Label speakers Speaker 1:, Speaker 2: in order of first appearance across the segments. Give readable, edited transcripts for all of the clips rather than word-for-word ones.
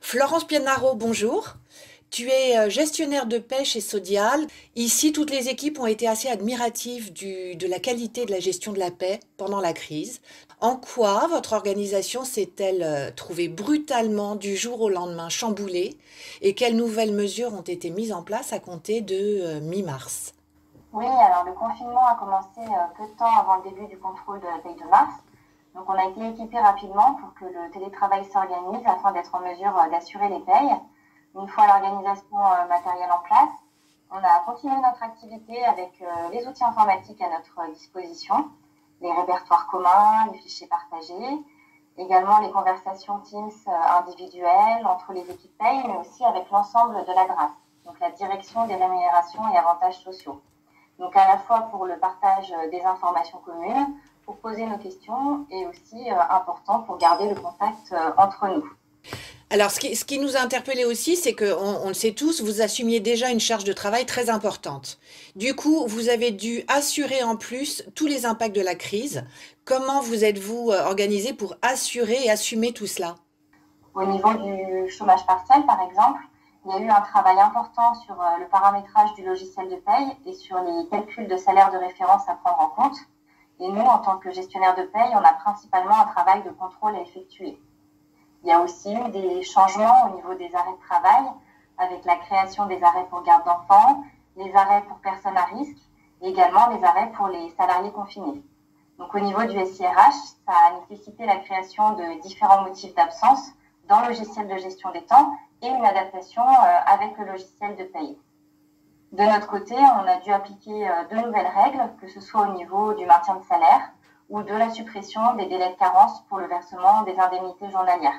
Speaker 1: Florence Pianaro, bonjour. Tu es gestionnaire de paie chez Sodial. Ici, toutes les équipes ont été assez admiratives de la qualité de la gestion de la paie pendant la crise. En quoi votre organisation s'est-elle trouvée brutalement du jour au lendemain chamboulée et quelles nouvelles mesures ont été mises en place à compter de mi-mars?
Speaker 2: Oui, alors le confinement a commencé peu de temps avant le début du contrôle de la paye de mars. Donc on a été équipé rapidement pour que le télétravail s'organise afin d'être en mesure d'assurer les payes. Une fois l'organisation matérielle en place, on a continué notre activité avec les outils informatiques à notre disposition, les répertoires communs, les fichiers partagés, également les conversations Teams individuelles entre les équipes paye, mais aussi avec l'ensemble de la DRAS, donc la direction des rémunérations et avantages sociaux. Donc à la fois pour le partage des informations communes, pour poser nos questions et aussi important pour garder le contact entre nous.
Speaker 1: Alors, ce qui nous a interpellés aussi, c'est que, on le sait tous, vous assumiez déjà une charge de travail très importante. Du coup, vous avez dû assurer en plus tous les impacts de la crise. Comment vous êtes-vous organisé pour assurer et assumer tout cela?
Speaker 2: Au niveau du chômage partiel, par exemple, il y a eu un travail important sur le paramétrage du logiciel de paye et sur les calculs de salaire de référence à prendre en compte. Et nous, en tant que gestionnaire de paye, on a principalement un travail de contrôle à effectuer. Il y a aussi eu des changements au niveau des arrêts de travail, avec la création des arrêts pour garde d'enfants, les arrêts pour personnes à risque et également les arrêts pour les salariés confinés. Donc au niveau du SIRH, ça a nécessité la création de différents motifs d'absence dans le logiciel de gestion des temps et une adaptation avec le logiciel de paye. De notre côté, on a dû appliquer de nouvelles règles, que ce soit au niveau du maintien de salaire ou de la suppression des délais de carence pour le versement des indemnités journalières.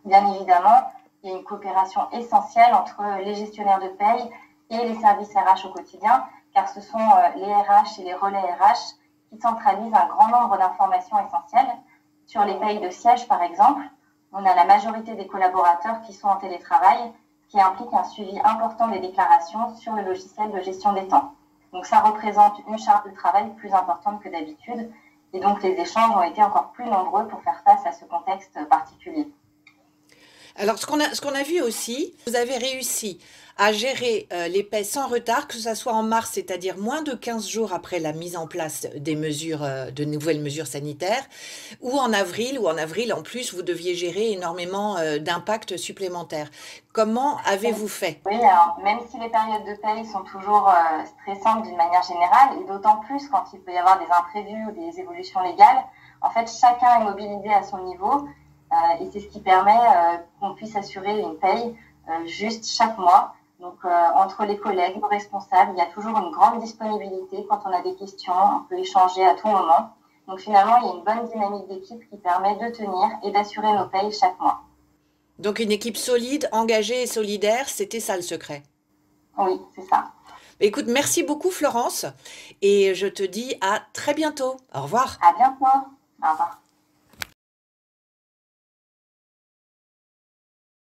Speaker 2: Bien évidemment, il y a une coopération essentielle entre les gestionnaires de paye et les services RH au quotidien, car ce sont les RH et les relais RH qui centralisent un grand nombre d'informations essentielles. Sur les payes de siège, par exemple, on a la majorité des collaborateurs qui sont en télétravail, ce qui implique un suivi important des déclarations sur le logiciel de gestion des temps. Donc ça représente une charge de travail plus importante que d'habitude, et donc les échanges ont été encore plus nombreux pour faire face à ce contexte particulier.
Speaker 1: Alors, ce qu'on a vu aussi, vous avez réussi à gérer les paies sans retard, que ce soit en mars, c'est-à-dire moins de 15 jours après la mise en place des mesures, de nouvelles mesures sanitaires, ou en avril en plus, vous deviez gérer énormément d'impacts supplémentaires. Comment avez-vous fait?
Speaker 2: Oui, alors même si les périodes de paye sont toujours stressantes d'une manière générale, et d'autant plus quand il peut y avoir des imprévus ou des évolutions légales, en fait, chacun est mobilisé à son niveau et c'est ce qui permet qu'on puisse assurer une paye juste chaque mois. Donc, entre les collègues, nos responsables, il y a toujours une grande disponibilité. Quand on a des questions, on peut échanger à tout moment. Donc, finalement, il y a une bonne dynamique d'équipe qui permet de tenir et d'assurer nos payes chaque mois.
Speaker 1: Donc une équipe solide, engagée et solidaire, c'était ça le secret.
Speaker 2: Oui, c'est ça.
Speaker 1: Écoute, merci beaucoup Florence, et je te dis à très bientôt. Au revoir.
Speaker 2: À bientôt. Au revoir.